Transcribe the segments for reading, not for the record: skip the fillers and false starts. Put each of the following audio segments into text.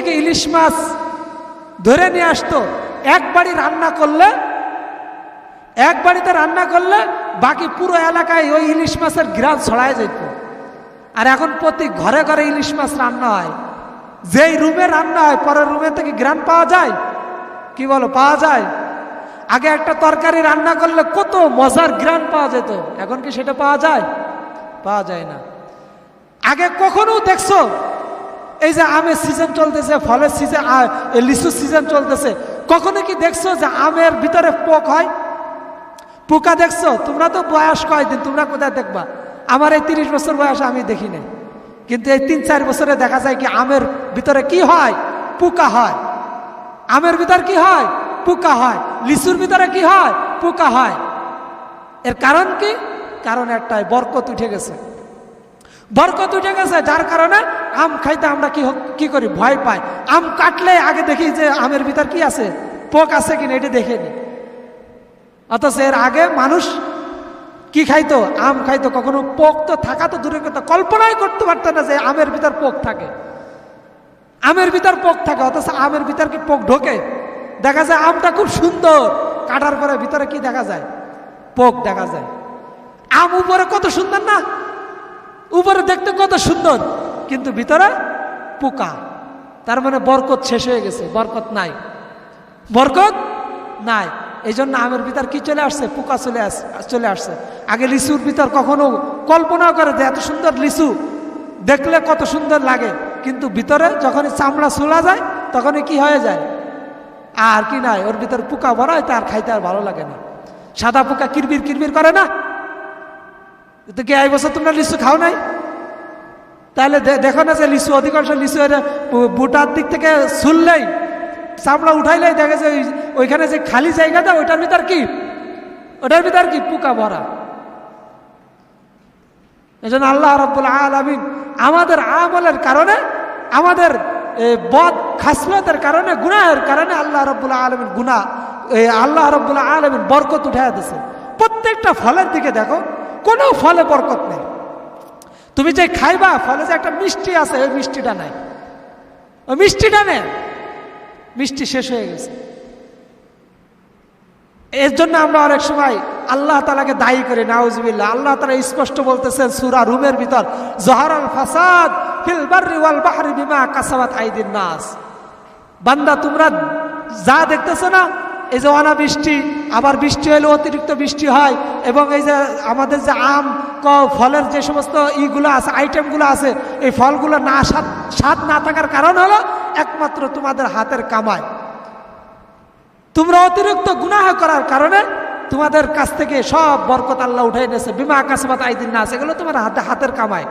থেকে ইলিশ মাছ ধরে নিয়ে আসতো, এক বাড়িতে রান্না করলে বাকি পুরো এলাকায় ওই ইলিশ মাছের ঘ্রাণ ছড়ায় যেত। আর এখন প্রতি ঘরে ঘরে ইলিশ মাছ রান্না হয়, যেই রুমে রান্না হয় পরের রুমে থেকে ঘ্রাণ পাওয়া যায়? কি বলো, পাওয়া যায়? আগে একটা তরকারি রান্না করলে কত মজার ঘ্রাণ পাওয়া যেত, এখন কি সেটা পাওয়া যায়? পাওয়া যায় না। আগে কখনো দেখছো এই যে আমের সিজন চলতেছে, ফলের সিজন, লিচুর সিজন চলতেছে, কখনো কি দেখছো যে আমের ভিতরে পোক হয়, পোকা দেখছো? তোমরা তো বয়স কয়দিন, তোমরা কোথায় দেখবা? আমার এই 30 বছর বয়স আমি দেখি নাই, কিন্তু এই 3-4 বছরে দেখা যায় কি আমের ভিতরে কি হয়? পোকা হয়। আমের ভিতর কি হয়? পোকা হয়। লিচুর ভিতরে কি হয়? পোকা হয়। এর কারণ কি? কারণ একটাই, বরকত উঠে গেছে। বরকত উঠে গেছে, যার কারণে আম খাইতে আমরা কি করি? ভয় পাই। আম কাটলে আগে দেখি যে আমের ভিতর কি আছে, পোক আছে কিনা, এটা দেখে নি। অথচ এর আগে মানুষ কি খাইতো? আম খাইতো। কখনো পোক তো থাকা তো দূরের কথা, কল্পনাই করতে পারতো না যে আমের ভিতর পোক থাকে। আমের ভিতর পোক থাকে, অথচ আমের ভিতর কি পোক ঢোকে? দেখা যায় আমটা খুব সুন্দর, কাটার পরে ভিতরে কি দেখা যায়? পোক দেখা যায়। আম উপরে কত সুন্দর না, উপরে দেখতে কত সুন্দর, কিন্তু ভিতরে পোকা। তার মানে বরকত শেষ হয়ে গেছে, বরকত নাই, বরকত নাই। এই জন্য আমের ভিতর কি চলে আসছে? পোকা চলে আসছে। আগে লিচুর ভিতর কখনো কল্পনা করে যে এত সুন্দর লিচু দেখলে কত সুন্দর লাগে, কিন্তু ভিতরে যখনই চামড়া চুলা যায় তখনই কি হয়ে যায়? আর কি নাই, ওর ভিতর পোকা ভরা হয়, তার খাইতে আর ভালো লাগে না। সাদা পোকা কিরবির কিরবির করে না? তো কি এই বছর তোমরা লিচু খাও নাই? তাহলে দেখো না যে লিচু, অধিকাংশ লিচু বুটার দিক থেকে ছুললেই, চামড়া উঠাইলেই দেখে যে ওইখানে যে খালি জায়গাটা ওইটার ভিতর কি পোকা ভরা। এই জন্য আল্লাহ রাব্বুল আলামিন আমাদের আমলের কারণে, আমাদের বদ খাসলতের কারণে, গুনাহের কারণে আল্লাহ রাব্বুল আলামিন বরকত উঠাইয়া দিয়েছে। প্রত্যেকটা ফলের দিকে দেখো, কোনো ফলে বরকত নেই। তুমি যে খাইবা, ফলে যে একটা মিষ্টি আছে, ওই মিষ্টিটা নাই, ওই মিষ্টিটা নেই, মিষ্টি শেষ হয়ে গেছে। এর জন্য আমরা অনেক সময় আল্লাহ তাআলাকে দায়ী করি, নাউজুবিল্লাহ। আল্লাহ তাআলা স্পষ্ট বলতেছেন সূরা রুমের ভিতর, যাহারাল ফাসাদ ফিল বাররি ওয়াল বাহরি বিমা কাসাবাত আইদিন নাস। বান্দা, তোমরা যা দেখতেছো না, এই যে অনাবৃষ্টি, আবার বৃষ্টি হলে অতিরিক্ত বৃষ্টি হয়, এবং এই যে আমাদের যে আম ফলের যে সমস্ত ইগুলো আছে, আইটেমগুলো আছে, এই ফলগুলো না স্বাদ না থাকার কারণ হলো একমাত্র তোমাদের হাতের কামাই। তোমরা অতিরিক্ত গুনাহ করার কারণে তোমাদের কাছ থেকে সব বরকত আল্লাহ উঠাই নিয়েছে। বিমা কাসাবাত আইদিন নাস, এগুলো তোমার হাতের কামাই।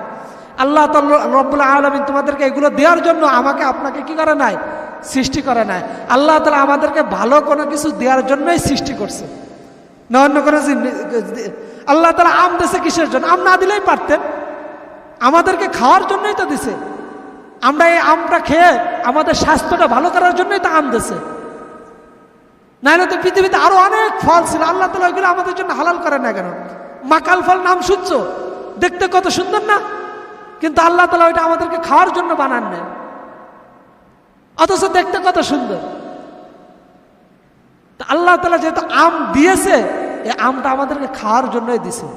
আল্লাহ রাব্বুল আলামিন তোমাদেরকে এগুলো দেওয়ার জন্য আমাকে আপনাকে কি করে নাই? সৃষ্টি করে নাই। আল্লাহ তাআলা আমাদেরকে ভালো কোনো কিছু দেওয়ার জন্যই সৃষ্টি করছে, না অন্য কোনো। আল্লাহ তাআলা আম দিয়েছে কিসের জন্য? আম না দিলেই পারতেন, আমাদেরকে খাওয়ার জন্যই তো দিছে। আমরা এই আমটা খেয়ে আমাদের স্বাস্থ্যটা ভালো করার জন্যই তো আম দিয়েছে, নাহলে তো পৃথিবীতে আরো অনেক ফল ছিল, আল্লাহ তাআলা ওইগুলো আমাদের জন্য হালাল করে না কেন? মাকাল ফল নাম শুনছো, দেখতে কত সুন্দর না, কিন্তু আল্লাহ তাআলা ওইটা আমাদেরকে খাওয়ার জন্য বানান না, অথচ দেখতে কত সুন্দর। আল্লাহ তাআলা যেহেতু আম দিয়েছে, এই আমটা আমাদেরকে খাওয়ার জন্যই দিছে,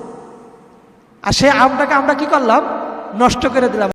আর সেই আমটাকে আমরা কি করলাম? নষ্ট করে দিলাম।